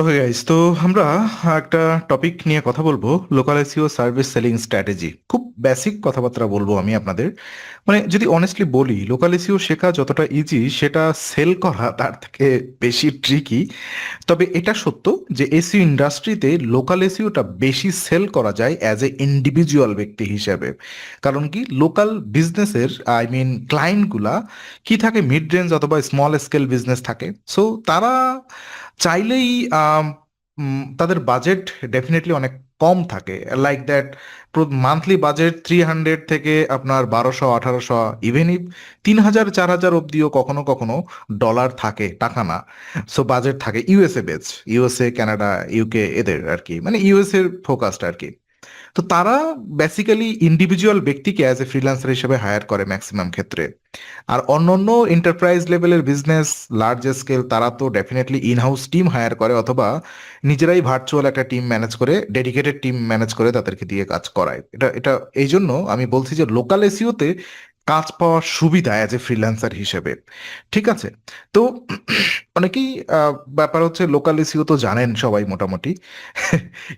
Okay guys, তো আমরা একটা টপিক নিয়ে কথা বলবো। Local SEO service selling strategy. খুব বেসিক কথাবার্তা বলবো আমি আপনাদের। মানে যদি অনেস্টলি বলি, লোকাল এসইও শেখা যতটা ইজি, সেটা সেল করা তার থেকে বেশি ট্রিকি। তবে এটা সত্য যে এসইও ইন্ডাস্ট্রিতে লোকাল এসইওটা বেশি সেল করা যায় অ্যাজ এ ইন্ডিভিজুয়াল ব্যক্তি হিসেবে। কারণ কি, লোকাল বিজনেসের ক্লায়েন্টগুলা কি থাকে, মিড রেঞ্জ অথবা স্মল স্কেল বিজনেস থাকে। সো তারা চাইলেই তাদের বাজেট ডেফিনেটলি অনেক কম থাকে। লাইক দ্যাট, মান্থলি বাজেট 300 থেকে আপনার 1200 1800, ইভেন ইফ 3000 4000 অব্দিও কখনো কখনো ডলার থাকে, টাকা না। সো বাজেট থাকে USA base, USA Canada UK, এদের আর কি, মানে ইউএসএ এর ফোকাসড আর কি। তো তারা বেসিক্যালি ইন্ডিভিজুয়াল ব্যক্তিকে অ্যাজ এ ফ্রিল্যান্সার হিসেবে হায়ার করে ম্যাক্সিমাম ক্ষেত্রে। আর অন্যান্য এন্টারপ্রাইজ লেভেলের বিজনেস, লার্জ স্কেল, তারা তো ডেফিনেটলি ইনহাউস টিম হায়ার করে, অথবা নিজেরাই ভার্চুয়াল একটা টিম ম্যানেজ করে, ডেডিকেটেড টিম ম্যানেজ করে তাদেরকে দিয়ে কাজ করায়। এটা এটা এই জন্য আমি বলছি যে লোকাল এসইওতে কাজ পাওয়ার সুবিধা অ্যাজ এ ফ্রিল্যান্সার হিসেবে। ঠিক আছে। তো অনেকেই ব্যাপার হচ্ছে, লোকাল এসইও তো জানেন সবাই মোটামুটি,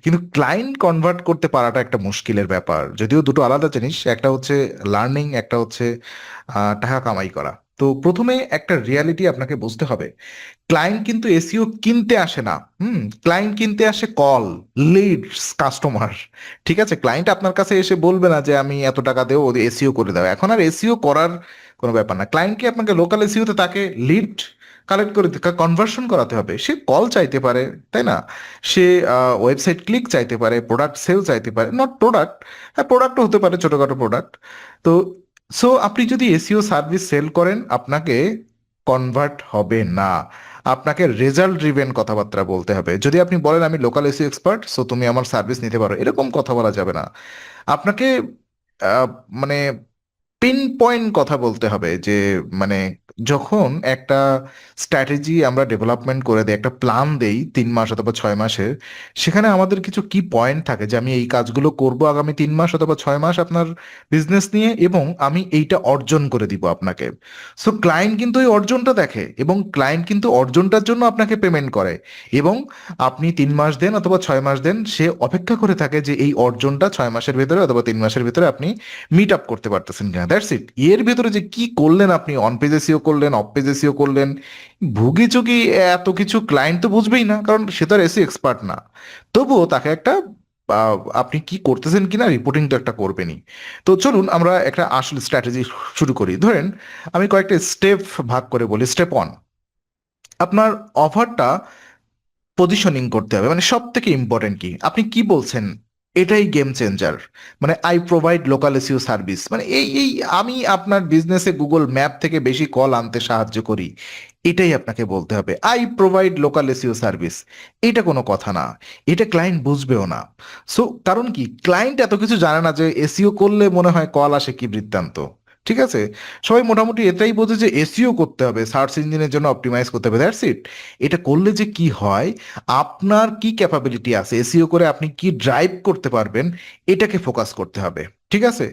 কিন্তু ক্লায়েন্ট কনভার্ট করতে পারাটা একটা মুশকিলের ব্যাপার। যদিও দুটো আলাদা জিনিস, একটা হচ্ছে লার্নিং, একটা হচ্ছে টাকা কামাই করা। তো প্রথমে একটা রিয়ালিটি আপনাকে বুঝতে হবে। ক্লায়েন্ট কিন্তু এসইও কিনতে আসে না। ক্লায়েন্ট কিনতে আসে কল, লিডস, কাস্টমার। ঠিক আছে, ক্লায়েন্ট আপনার কাছে এসে বলবে না যে আমি এত টাকা দেবো, এসইও করে দাও। এখন আর এসইও করার কোনো ব্যাপার না। ক্লায়েন্টকে আপনাকে লোকাল এসইওতে তাকে লিড কালেক্ট করে কনভার্সন করাতে হবে। সে কল চাইতে পারে, তাই না? সে ওয়েবসাইট ক্লিক চাইতে পারে, প্রোডাক্ট সেল চাইতে পারে, নট প্রোডাক্ট, হ্যাঁ প্রোডাক্টও হতে পারে, ছোটখাটো প্রোডাক্ট। তো সো আপনি যদি এসইও সার্ভিস সেল করেন, আপনাকে কনভার্ট হবে না। আপনাকে রেজাল্ট ড্রিভেন কথাবার্তা বলতে হবে। যদি আপনি বলেন আমি লোকাল এসইও এক্সপার্ট, সো তুমি আমার সার্ভিস নিতে পারো, এরকম কথা বলা যাবে না। আপনাকে আহ, মানে পিন পয়েন্ট কথা বলতে হবে যে, মানে যখন একটা স্ট্র্যাটেজি আমরা ডেভেলপমেন্ট করে দিই, একটা প্ল্যান দেই 3 মাস অথবা 6 মাসের, সেখানে আমাদের কিছু কি পয়েন্ট থাকে যে আমি এই কাজগুলো করব আগামী 3 মাস অথবা 6 মাস আপনার বিজনেস নিয়ে, এবং আমি এইটা অর্জন করে দিব আপনাকে। সো ক্লায়েন্ট কিন্তু এই অর্জনটা দেখে, এবং ক্লায়েন্ট কিন্তু অর্জনটার জন্য আপনাকে পেমেন্ট করে। এবং আপনি 3 মাস দেন অথবা 6 মাস দেন, সে অপেক্ষা করে থাকে যে এই অর্জনটা 6 মাসের ভিতরে অথবা 3 মাসের ভিতরে আপনি মিট আপ করতে পারতেছেন কিনা। That's it. এর ভেতরে যে কি করলেন আপনি, অন পেজ এসইও করলেন, অফ পেজ এসইও করলেন, ভুগি চুগি এত কিছু ক্লায়েন্ট তো বুঝবেই না, কারণ সে তো আর এসইও এক্সপার্ট না। তবুও তাকে একটা আপনি কি করতেছেন কিনা রিপোর্টিং তো একটা করবেনই। তো চলুন আমরা একটা আসল স্ট্র্যাটেজি শুরু করি। ধরেন আমি কয়েকটা স্টেপ ভাগ করে বলি। স্টেপ 1, আপনার অফারটা পজিশনিং করতে হবে। মানে সব থেকে ইম্পর্টেন্ট কি, আপনি কি বলছেন, এটাই গেম চেঞ্জার। মানে I provide local SEO service, মানে এই আমি আপনার বিজনেসে গুগল ম্যাপ থেকে বেশি কল আনতে সাহায্য করি, এটাই আপনাকে বলতে হবে। I provide local SEO service. এটা কোনো কথা না, এটা ক্লায়েন্ট বুঝবেও না। সো কারণ কি, ক্লায়েন্ট এত কিছু জানে না যে এসইও করলে মনে হয় কল আসে কি বৃত্তান্ত। ঠিক আছে, সবাই মোটামুটি এটাই বোঝে যে এসইও করতে হবে, সার্চ ইঞ্জিনের জন্য অপটিমাইজ করতে হবে, দ্যাটস ইট। এটা করলে যে কি হয়, আপনার কি ক্যাপাবিলিটি আছে এসইও করে, আপনি কি ড্রাইভ করতে পারবেন, এটাকে ফোকাস করতে হবে। ঠিক আছে,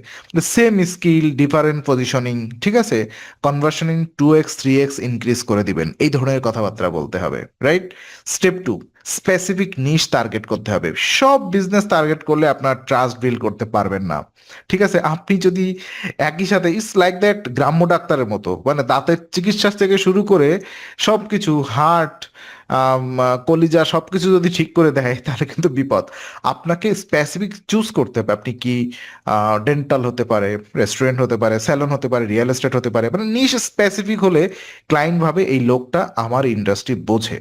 সেম স্কিল ডিফারেন্ট পজিশনিং, ঠিক আছে, কনভার্সনিং 2x 3x ইনক্রিজ করে দিবেন, এই ধরনের কথাবার্তা বলতে হবে, রাইট? স্টেপ 2, স্পেসিফিক নিশ টার্গেট করতে হবে। সব বিজনেস টার্গেট করলে আপনার ট্রাস্ট বিল্ড করতে পারবেন না। ঠিক আছে, আপনি যদি একই সাথে, ইটস লাইক দ্যাট, গ্রাম্য ডাক্তারের মতো, মানে দাঁতের চিকিৎসা থেকে শুরু করে সবকিছু, হার্ট, কলিজা, সবকিছু যদি ঠিক করে দেয় তাহলে কিন্তু বিপদ। আপনাকে স্পেসিফিক চুজ করতে হবে। আপনি কি, ডেন্টাল হতে পারে, রেস্টুরেন্ট হতে পারে, স্যালন হতে পারে, রিয়েল এস্টেট হতে পারে, মানে নিশ স্পেসিফিক হলে ক্লায়েন্ট ভাবে এই লোকটা আমার ইন্ডাস্ট্রি বোঝে।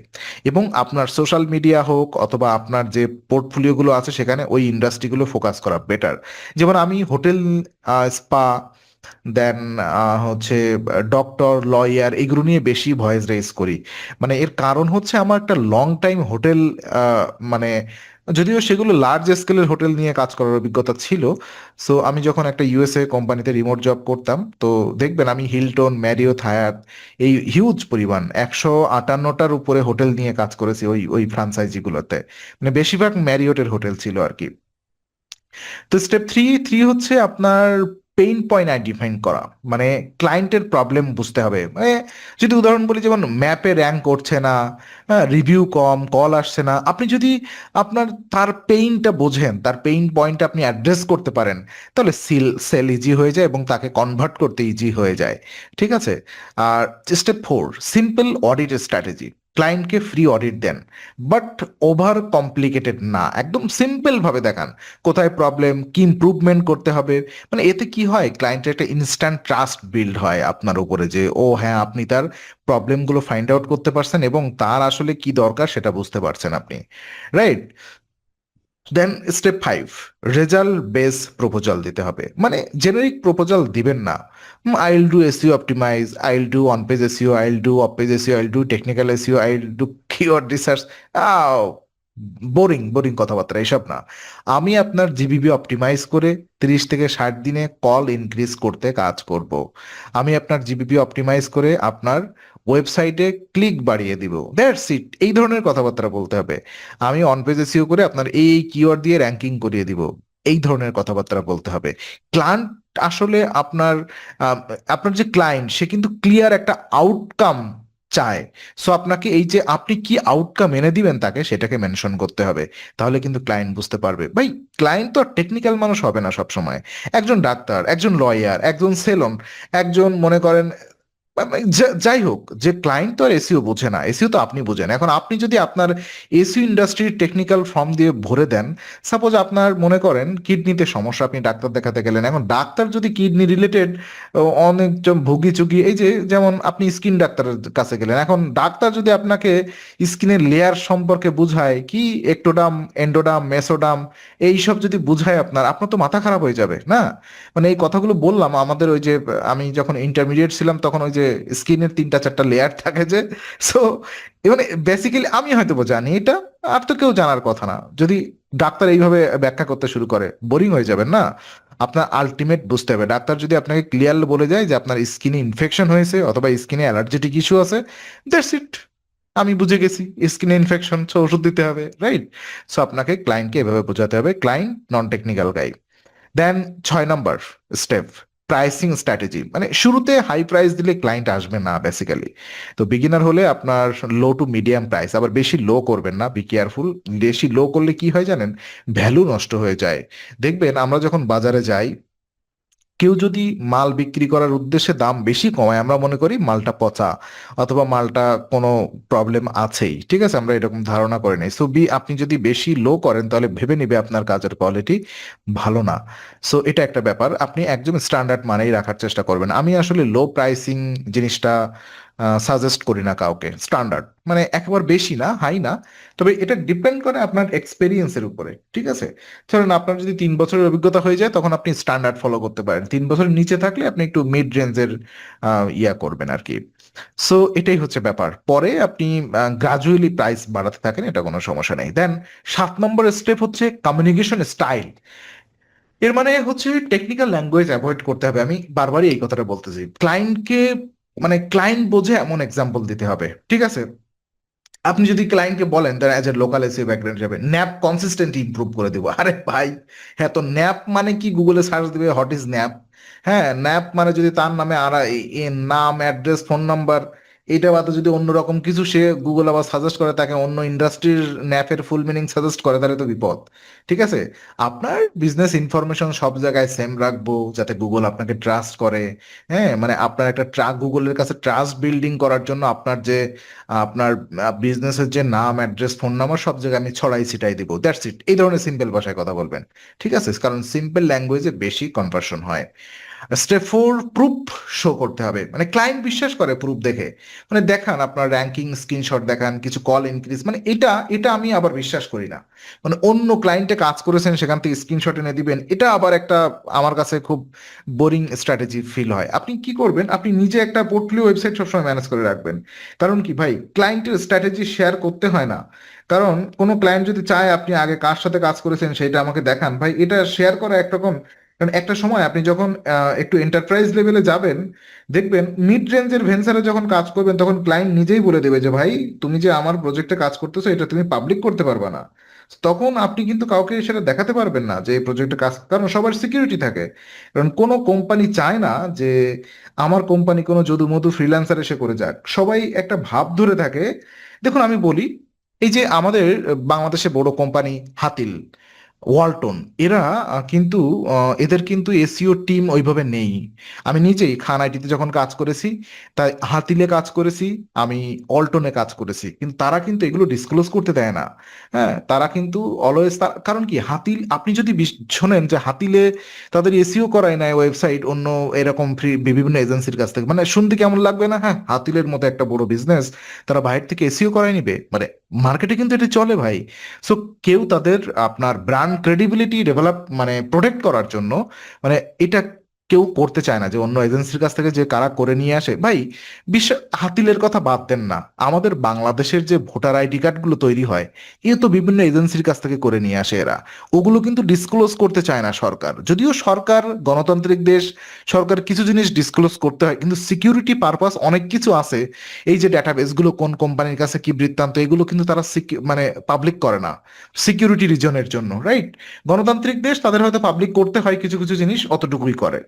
এবং আপনার সোশ্যাল মিডিয়া হোক অথবা আপনার যে পোর্টফোলিওগুলো আছে সেখানে ওই ইন্ডাস্ট্রিগুলো ফোকাস করা বেটার। যেমন আমি হোটেল, স্পা, দেন হচ্ছে ডক্টর, লয়ার, এগুলো নিয়ে বেশি ভয়েস রেজ করি। মানে এর কারণ হচ্ছে আমার একটা লং টাইম হোটেল, মানে যদিও সেগুলো লার্জ স্কেলের হোটেল নিয়ে কাজ করার অভিজ্ঞতা ছিল। সো আমি যখন একটা ইউএসএ কোম্পানিতে রিমোট জব করতাম, তো দেখবেন আমি হিলটন, ম্যারিওট, হায়াত, এই হিউজ পরিমাণ 158টার উপরে হোটেল নিয়ে কাজ করেছি ওই ওই ফ্রাঞ্চাইজিগুলোতে। মানে বেশিরভাগ ম্যারিওটের হোটেল ছিল আর কি। তো স্টেপ থ্রি থ্রি হচ্ছে আপনার পেইন পয়েন্ট আইডেন্টিফাই করা, মানে ক্লায়েন্টের প্রবলেম বুঝতে হবে। মানে যদি উদাহরণ বলি, যেমন ম্যাপে র্যাঙ্ক করছে না, রিভিউ কম, কল আসছে না, আপনি যদি আপনার তার পেইনটা বোঝেন, তার পেইন পয়েন্টটা আপনি অ্যাড্রেস করতে পারেন, তাহলে সেল ইজি হয়ে যায় এবং তাকে কনভার্ট করতে ইজি হয়ে যায়। ঠিক আছে। আর স্টেপ 4, সিম্পল অডিট স্ট্র্যাটেজি। ক্লায়েন্টকে ফ্রি অডিট দেন, বাট ওভার কমপ্লিকেটেড না, একদম সিম্পল ভাবে দেখান কোথায় প্রবলেম, কি ইমপ্রুভমেন্ট করতে হবে। মানে এতে কি হয়, ক্লায়েন্টের একটা ইনস্ট্যান্ট ট্রাস্ট বিল্ড হয় আপনার উপরে, যে ও হ্যাঁ, আপনি তার প্রবলেমগুলো ফাইন্ড আউট করতে পারছেন এবং তার আসলে কি দরকার সেটা বুঝতে পারছেন আপনি, right? Then step 5, result base proposal দিতে হবে। মানে জেনারিক প্রপোজাল দিবেন না, I will do SEO optimise, I will do on page SEO, I will do off page SEO, I will do technical SEO, I will do keyword research. Boring boring কথাবার্তা এসব না। আমি আপনার GBP optimise করে 30 থেকে 60 দিনে call increase করতে কাজ করব। আমি আপনার জিবিপি অপটিমাইজ করে আপনার ওয়েবসাইটে ক্লিক বাড়িয়ে দিব, দ্যাটস ইট। এই ধরনের কথাবার্তা বলতে হবে। আমি অন পেজ এসইও করে আপনার এই কিওয়ার্ড দিয়ে র্যাঙ্কিং করিয়ে দিব, এই ধরনের কথাবার্তা বলতে হবে। ক্লায়েন্ট আসলে আপনার আহ, আপনার যে ক্লায়েন্ট, সে কিন্তু ক্লিয়ার একটা আউটকাম চায়। সো আপনাকে এই যে আপনি কি আউটকাম এনে দিবেন তাকে, সেটাকে মেনশন করতে হবে। তাহলে কিন্তু ক্লায়েন্ট বুঝতে পারবে। ভাই, ক্লায়েন্ট তো টেকনিক্যাল মানুষ হবে না সব সময়। একজন ডাক্তার, একজন লয়ার, একজন সেলন, একজন মনে করেন যাই হোক, যে ক্লায়েন্ট তো আর এসিও বোঝে না, এসিও তো আপনি বোঝেন। এখন আপনি যদি আপনার এসিও ইন্ডাস্ট্রির টেকনিক্যাল ফর্ম দিয়ে ভরে দেন, সাপোজ আপনার মনে করেন কিডনিতে সমস্যা, আপনি ডাক্তার দেখাতে গেলেন, এখন ডাক্তার যদি কিডনি রিলেটেড অনেকজন ভুগি চুগি, এই যে যেমন আপনি স্কিন ডাক্তারের কাছে গেলেন, এখন ডাক্তার যদি আপনাকে স্কিনের লেয়ার সম্পর্কে বুঝায়, কি একটোডাম, এন্ডোডাম, মেসোডাম, এইসব যদি বুঝায় আপনার, আপনার তো মাথা খারাপ হয়ে যাবে না? মানে এই কথাগুলো বললাম, আমাদের ওই যে আমি যখন ইন্টারমিডিয়েট ছিলাম তখন ওই যে স্কিনের 3টা 4টা লেয়ার থাকে যে, সো মানে বেসিক্যালি আমি হয়তো বা জানি এটা, আর তো কেউ জানার কথা না। যদি ডাক্তার এইভাবে ব্যাখ্যা করতে শুরু করে, বোরিং হয়ে যাবেন না? আপনার আলটিমেট বুঝতে হবে। ডাক্তার যদি আপনাকে ক্লিয়ারলি বলে যায় যে আপনার স্কিনে ইনফেকশন হয়েছে অথবা স্কিনে অ্যালার্জেটিক ইস্যু আছে, দ্যাটস ইট, আমি বুঝে গেছি স্কিনে ইনফেকশন, সো ওষুধ দিতে হবে, রাইট? সো আপনাকে ক্লায়েন্টকে এভাবে বোঝাতে হবে, ক্লায়েন্ট নন টেকনিক্যাল গাই। দেন 6 নম্বর স্টেপ, প্রাইসিং স্ট্র্যাটেজি। মানে শুরুতে হাই প্রাইস দিলে ক্লায়েন্ট আসবে না বেসিক্যালি। তো বিগিনার হলে আপনার লো টু মিডিয়াম প্রাইস, আবার বেশি লো করবেন না, বি কেয়ারফুল। বেশি লো করলে কি হয় জানেন, ভ্যালু নষ্ট হয়ে যায়। দেখবেন আমরা যখন বাজারে যাই, কেউ যদি মাল বিক্রি করার উদ্দেশ্যে দাম বেশি কমায়, আমরা মনে করি মালটা পচা অথবা মালটা কোনো প্রবলেম আছেই। ঠিক আছে, আমরা এরকম ধারণা করে নেই। সো আপনি যদি বেশি লো করেন, তাহলে ভেবে নিবে আপনার কাজের কোয়ালিটি ভালো না। সো এটা একটা ব্যাপার, আপনি একদম স্ট্যান্ডার্ড মানেই রাখার চেষ্টা করবেন। আমি আসলে লো প্রাইসিং জিনিসটা সাজেস্ট করি না কাউকে। স্ট্যান্ডার্ড মানে একেবারে বেশি না, হাই না। তবে এটা ডিপেন্ড করে আপনার এক্সপেরিয়েন্সের উপরে। ঠিক আছে, ধরেন আপনার যদি 3 বছরের অভিজ্ঞতা হয়ে যায়, তখন আপনি স্ট্যান্ডার্ড ফলো করতে পারেন। 3 বছরের নিচে থাকলে আপনি একটু মিড রেঞ্জের ইয়া করবেন আর কি। সো এটাই হচ্ছে ব্যাপার। পরে আপনি গ্রাজুয়ালি প্রাইস বাড়াতে থাকেন, এটা কোনো সমস্যা নেই। দেন 7 নম্বর স্টেপ হচ্ছে কমিউনিকেশন স্টাইল। এর মানে হচ্ছে টেকনিক্যাল ল্যাঙ্গুয়েজ অ্যাভয়েড করতে হবে। আমি বারবারই এই কথাটা বলতেছি, ক্লায়েন্টকে মানে ক্লায়েন্ট বোঝে এমন এক্সাম্পল দিতে হবে। ঠিক আছে, আপনি যদি ক্লায়েন্টকে বলেন তারা as a local SEO background যাবে, ন্যাপ কনসিস্টেন্ট ইমপ্রুভ করে দিব, আরে ভাই, হ্যাঁ তো ন্যাপ মানে কি, গুগলে সার্চ দিবে হোয়াট ইজ ন্যাপ। হ্যাঁ, ন্যাপ মানে যদি তার নামে আর নাম, অ্যাড্রেস, ফোন নাম্বার, এটা বাদে যদি অন্যরকম কিছু সে গুগল আবার সাজেস্ট করে, তাকে অন্য ইন্ডাস্ট্রির ন্যাপের ফুল মিনিং সাজেস্ট করে, তাহলে তো বিপদ। ঠিক আছে, আপনার বিজনেস ইনফরমেশন সব জায়গায় সেম রাখবো, যাতে গুগল আপনাকে ট্রাস্ট করে। হ্যাঁ, মানে আপনার একটা গুগলের কাছে ট্রাস্ট বিল্ডিং করার জন্য আপনার যে আপনার বিজনেসের যে নাম, অ্যাড্রেস, ফোন নাম্বার সব জায়গায় আমি ছড়াই ছিটাই দিব, দ্যাটস ইট। এই ধরনের সিম্পল ভাষায় কথা বলবেন। ঠিক আছে, কারণ সিম্পল ল্যাঙ্গুয়েজে বেশি কনভার্সন হয়। স্টেপ 4, প্রুফ শো করতে হবে। মানে ক্লায়েন্ট বিশ্বাস করে প্রুফ দেখে। মানে দেখান আপনার র্যাঙ্কিং স্ক্রিনশট, দেখান কিছু কল ইনক্রিজ। মানে এটা এটা আমি আবার বিশ্বাস করি না। মানে অন্য ক্লায়েন্টে কাজ করেছেন, সেখান থেকে স্ক্রিনশট এনে দিবেন, এটা আবার একটা আমার কাছে খুব বোরিং স্ট্র্যাটেজি ফিল হয়। আপনি কি করবেন, আপনি নিজে একটা পোর্টফোলিও ওয়েবসাইট সবসময় ম্যানেজ করে রাখবেন। কারণ কি ভাই, ক্লায়েন্টের স্ট্র্যাটেজি শেয়ার করতে হয় না। কারণ কোনো ক্লায়েন্ট যদি চায় আপনি আগে কার সাথে কাজ করেছেন সেটা আমাকে দেখান, ভাই এটা শেয়ার করা একরকম কারণ একটা সময় আপনি যখন একটু এন্টারপ্রাইজ লেভেলে যাবেন, দেখবেন মিড রেঞ্জের ভেঞ্চারে যখন কাজ করবেন তখন ক্লায়েন্ট নিজেই বলে দেবে যে ভাই, তুমি যে আমার প্রজেক্টে কাজ করতেছো এটা তুমি পাবলিক করতে পারবা না। তখন আপনি কিন্তু কাউকে সেটা দেখাতে পারবেন না যে এই প্রজেক্টে কাজ, কারণ সবার সিকিউরিটি থাকে। কারণ কোনো কোম্পানি চায় না যে আমার কোম্পানি কোনো যদু মধু ফ্রিল্যান্সার এসে করে যাক, সবাই একটা ভাব ধরে থাকে। দেখুন আমি বলি, এই যে আমাদের বাংলাদেশে বড় কোম্পানি হাতিল, ওয়ালটন, এরা কিন্তু এদের কিন্তু এসইও টিম ওইভাবে নেই। আমি নিজেই খান আইটিতে যখন কাজ করেছি, তাই হাতিলে কাজ করেছি, আমি অল্টনে কাজ করেছি, কিন্তু তারা কিন্তু এগুলো ডিসক্লোজ করতে দেয় না। হ্যাঁ, তারা কিন্তু অলওয়েজ, কারণ কি হাতিল, আপনি যদি শোনেন যে হাতিলে তাদের এসইও করায় নেয় ওয়েবসাইট অন্য এরকম ফ্রি বিভিন্ন এজেন্সির কাছ থেকে, মানে শুনতে কেমন লাগবে না? হ্যাঁ, হাতিলের মতো একটা বড় বিজনেস, তারা বাইরে থেকে এসইও করায় নিবে, মানে মার্কেটে কিন্তু এটা চলে ভাই। সো কেউ তাদের আপনার ব্র্যান্ড ক্রেডিবিলিটি ডেভেলপ মানে প্রোটেক্ট করার জন্য, মানে এটা কেউ করতে চায় না যে অন্য এজেন্সির কাছ থেকে যে কারা করে নিয়ে আসে ভাই। হাতিলের কথা বাদ দেন না, আমাদের বাংলাদেশের যে ভোটার আইডি কার্ড গুলো তৈরি হয়, এ তো বিভিন্ন এজেন্সির কাছ থেকে করে নিয়ে আসে এরা। ওগুলো কিন্তু ডিসক্লোজ করতে চায় না সরকার, যদিও সরকার গণতান্ত্রিক দেশ, সরকার কিছু জিনিস ডিসক্লোজ করতে হয়, কিন্তু সিকিউরিটি পারপাস অনেক কিছু আছে। এই যে ডেটাবেস গুলো কোন কোম্পানির কাছে কি বৃত্তান্ত, এগুলো কিন্তু তারা মানে পাবলিক করে না সিকিউরিটি রিজনের জন্য, রাইট? গণতান্ত্রিক দেশ, তাদের হয়তো পাবলিক করতে হয় কিছু কিছু জিনিস, অতটুকুই করে।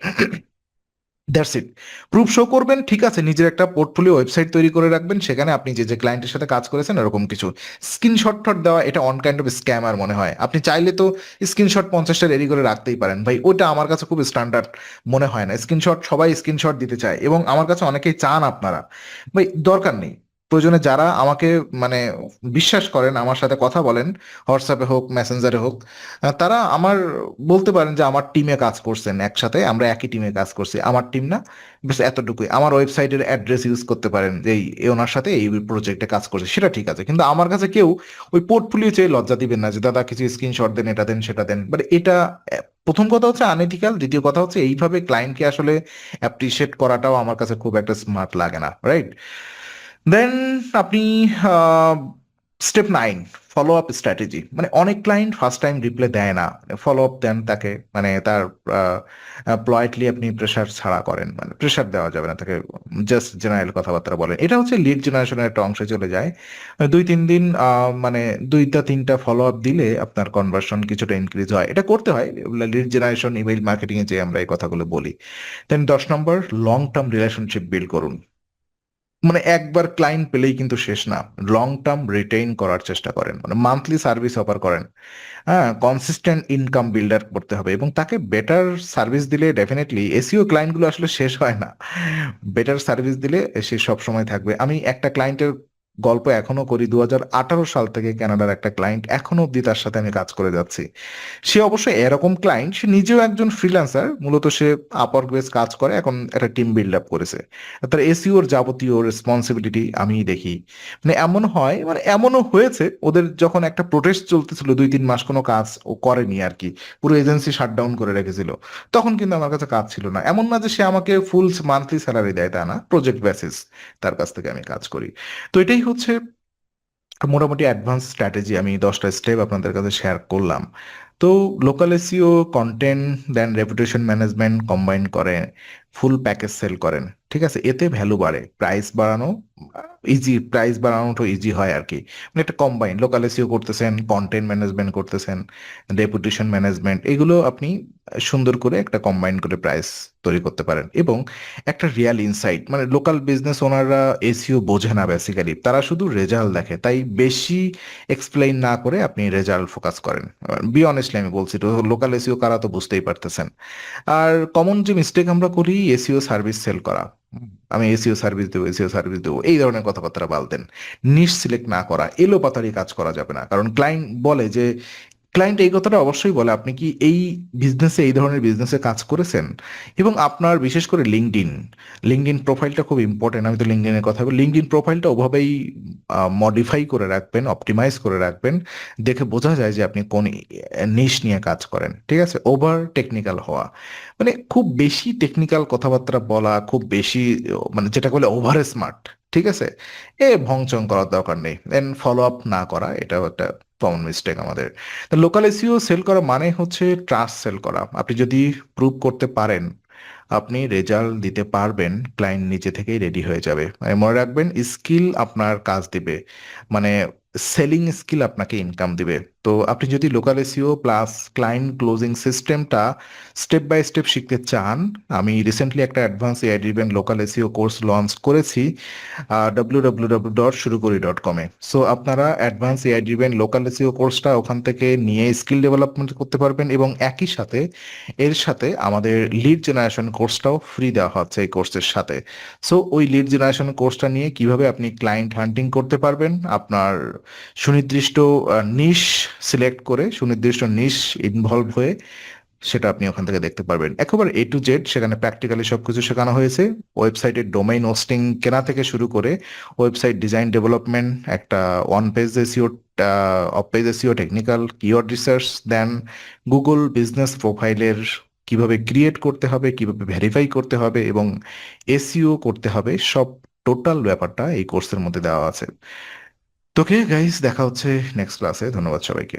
That's it. প্রুফ শো করবেন, ঠিক আছে, নিজের একটা পোর্টফোলিও ওয়েবসাইট তৈরি করে রাখবেন, সেখানে আপনি যে যে ক্লায়েন্টের সাথে কাজ করেছেন এরকম কিছু স্ক্রিনশট টট দেওয়া, এটা অন কাইন্ড অফ স্ক্যামার মনে হয়। আপনি চাইলে তো স্ক্রিনশট 50টা রেডি করে রাখতেই পারেন ভাই, ওইটা আমার কাছে খুব স্ট্যান্ডার্ড মনে হয় না। স্ক্রিনশট, সবাই স্ক্রিনশট দিতে চায় এবং আমার কাছে অনেকেই চান আপনারা, ভাই দরকার নেই। প্রয়োজনে যারা আমাকে মানে বিশ্বাস করেন, আমার সাথে কথা বলেন, হোয়াটসঅ্যাপে হোক মেসেঞ্জারে হোক, তারা আমার বলতে পারেন যে আমার টিমে কাজ করছেন, একসাথে আমরা একই টিমে কাজ করছি, আমার টিম না, বেশ এতটুকুই। আমার ওয়েবসাইটের অ্যাড্রেস ইউজ করতে পারেন যে এই ওনার সাথে এই প্রজেক্টে কাজ করছে, সেটা ঠিক আছে, কিন্তু আমার কাছে কেউ ওই পোর্টফোলিও চেয়ে লজ্জা দিবেন না যে দাদা কিছু স্ক্রিনশট দেন, এটা দেন সেটা দেন, বাট এটা প্রথম কথা হচ্ছে আনএথিক্যাল, দ্বিতীয় কথা হচ্ছে এইভাবে ক্লায়েন্টকে আসলে অ্যাপ্রিসিয়েট করাটাও আমার কাছে খুব একটা স্মার্ট লাগে না, রাইট? দেন আপনি স্টেপ 9, ফলো আপ স্ট্র্যাটেজি। মানে অনেক ক্লায়েন্ট ফার্স্ট টাইম রিপ্লাই দেয় না, ফলো আপ দেন তাকে, মানে তার প্লয়েটলি আপনি প্রেশার ছাড়া করেন, মানে প্রেশার দেওয়া যাবে না তাকে, জাস্ট জেনারেল কথাবার্তা বলেন, এটা হচ্ছে লিড জেনারেশনের একটা অংশে চলে যায়। 2-3 দিন মানে 2টা 3টা ফলো আপ দিলে আপনার কনভার্সন কিছুটা ইনক্রিজ হয়, এটা করতে হয় লিড জেনারেশন ইমেইল মার্কেটিং এ যে আমরা এই কথাগুলো বলি। দেন 10 নম্বর, লং টার্ম রিলেশনশিপ বিল্ড করুন। মানে একবার ক্লায়েন্ট পেলেই কিন্তু শেষ না, লং টার্ম রিটেইন করার চেষ্টা করেন, মানে মান্থলি সার্ভিস অফার করেন। হ্যাঁ, কনসিস্টেন্ট ইনকাম বিল্ডার করতে হবে এবং তাকে বেটার সার্ভিস দিলে ডেফিনেটলি এসিও ক্লায়েন্টগুলো আসলে শেষ হয় না। বেটার সার্ভিস দিলে সে সব সময় থাকবে। আমি একটা ক্লায়েন্টের গল্প এখনো করি, 2018 সাল থেকে কানাডার একটা ক্লায়েন্ট, এখনো অব্দি তার সাথে আমি কাজ করে যাচ্ছি। সে অবশ্যই এরকম ক্লায়েন্ট, সে নিজেও একজন ফ্রিল্যান্সার, মূলত সে আপওয়ার্ক বেস কাজ করে, এখন একটা টিম বিল্ড আপ করেছে। তার এসইওর যাবতীয় রেসপন্সিবিলিটি আমিই দেখি। মানে এমন হয়, মানে এমনও হয়েছে ওদের যখন একটা প্রোটেস্ট চলতেছিল 2-3 মাস কোনো কাজ ও করেনি আর কি, পুরো এজেন্সি শাটডাউন করে রেখেছিল, তখন কিন্তু আমার কাছে কাজ ছিল না। এমন না যে সে আমাকে ফুল মান্থলি স্যালারি দেয়, তা না, প্রজেক্ট বেসিস তার কাছ থেকে আমি কাজ করি। তো এটাই হচ্ছে মোটামুটি অ্যাডভান্স স্ট্র্যাটেজি, আমি 10টা স্টেপ আপনাদের কাছে শেয়ার করলাম। তো লোকাল এসইও, কন্টেন্ট, দেন রেপুটেশন ম্যানেজমেন্ট কম্বাইন করে ফুল প্যাকেজ সেল করেন, ঠিক আছে? এতে ভ্যালু বাড়ে, প্রাইস বাড়ানো ইজি, প্রাইস বাড়ানোটা ইজি হয় আর কি। মানে একটা কম্বাইন, লোকাল এসইও করতেছেন, কন্টেন্ট ম্যানেজমেন্ট করতেছেন, রেপুটেশন ম্যানেজমেন্ট, এগুলো আপনি সুন্দর করে একটা কম্বাইন করে প্রাইস তৈরি করতে পারেন। এবং একটা রিয়াল ইনসাইট, মানে লোকাল বিজনেস ওনাররা এসইও বোঝে না বেসিক্যালি, তারা শুধু রেজাল্ট দেখে, তাই বেশি এক্সপ্লেইন না করে আপনি রেজাল্ট ফোকাস করেন। বি অনেস্টলি আমি বলছি, তো লোকাল এসইও কারা তো বুঝতেই পারতেছেন। আর কমন যে মিস্টেক আমরা করি, এসইও সার্ভিস সেল করা। আমি এসইও সার্ভিস দেবো, এসইও সার্ভিস দেবো, এই ধরনের কথাবার্তা বলতেন। নিশ সিলেক্ট না করা, এলোপাতাড়ি কাজ করা যাবে না, কারণ ক্লায়েন্ট বলে যে, ক্লায়েন্ট এই কথাটা অবশ্যই বলে, আপনি কি এই বিজনেসে, এই ধরনের বিজনেসে কাজ করেছেন? এবং আপনার বিশেষ করে লিঙ্কডইন, লিঙ্কডইন প্রোফাইলটা খুব ইম্পর্টেন্ট। আমি তো লিঙ্কডইনের কথা বলি, লিঙ্কডইন প্রোফাইলটা ওভাবেই মডিফাই করে রাখবেন, অপটিমাইজ করে রাখবেন, দেখে বোঝা যায় যে আপনি কোন নিশ নিয়ে কাজ করেন, ঠিক আছে? ওভার টেকনিক্যাল হওয়া, মানে খুব বেশি টেকনিক্যাল কথাবার্তা বলা, খুব বেশি মানে যেটা বলে ওভার স্মার্ট, ঠিক আছে? ভংচং করার দরকার নেই। দেন ফলো আপ না করা, এটাও একটা কমন মিস্টেক আমাদের। তো লোকাল এসইও সেল করা মানে হচ্ছে ট্রাস্ট সেল করা। আপনি যদি প্রুভ করতে পারেন আপনি রেজাল্ট দিতে পারবেন, ক্লায়েন্ট নিজে থেকেই রেডি হয়ে যাবে। মানে মনে রাখবেন, স্কিল আপনার কাজ দিবে, মানে সেলিং স্কিল আপনাকে ইনকাম দিবে। তো আপনি যদি local SEO plus client closing সিস্টেমটা স্টেপ বাই স্টেপ শিখতে চান, আমি রিসেন্টলি একটা advance AI driven local SEO course launch করেছি www.shurukuri.com এ। সো আপনারা advance AI driven local SEO কোর্সটা ওখান থেকে নিয়ে স্কিল ডেভেলপমেন্ট করতে পারবেন, এবং একই সাথে এর সাথে আমাদের লিড জেনারেশন কোর্সটাও ফ্রি দেওয়া হচ্ছে এই কোর্সের সাথে। সো ওই লিড জেনারেশন কোর্সটা নিয়ে কিভাবে আপনি ক্লায়েন্ট হান্টিং করতে পারবেন, আপনার সুনির্দিষ্ট নিশ সিলেক্ট করে সুনির্দিষ্ট নিশ ইনভলভ হয়ে, সেটা আপনি ওখান থেকে দেখতে পারবেন। একেবারে এ টু জেড সেখানে প্র্যাকটিক্যালি সবকিছু শেখানো হয়েছে। ওয়েবসাইটের ডোমেইন হোস্টিং কেনা থেকে শুরু করে ওয়েবসাইট ডিজাইন ডেভেলপমেন্ট, একটা one page SEO, off page SEO, technical keyword research, then Google business প্রোফাইলের কিভাবে ক্রিয়েট করতে হবে, কিভাবে ভেরিফাই করতে হবে এবং এসইও করতে হবে, সব টোটাল ব্যাপারটা এই কোর্সের মধ্যে দেওয়া আছে। তোকে গাইস, দেখা হচ্ছে নেক্সট ক্লাসে। ধন্যবাদ সবাইকে।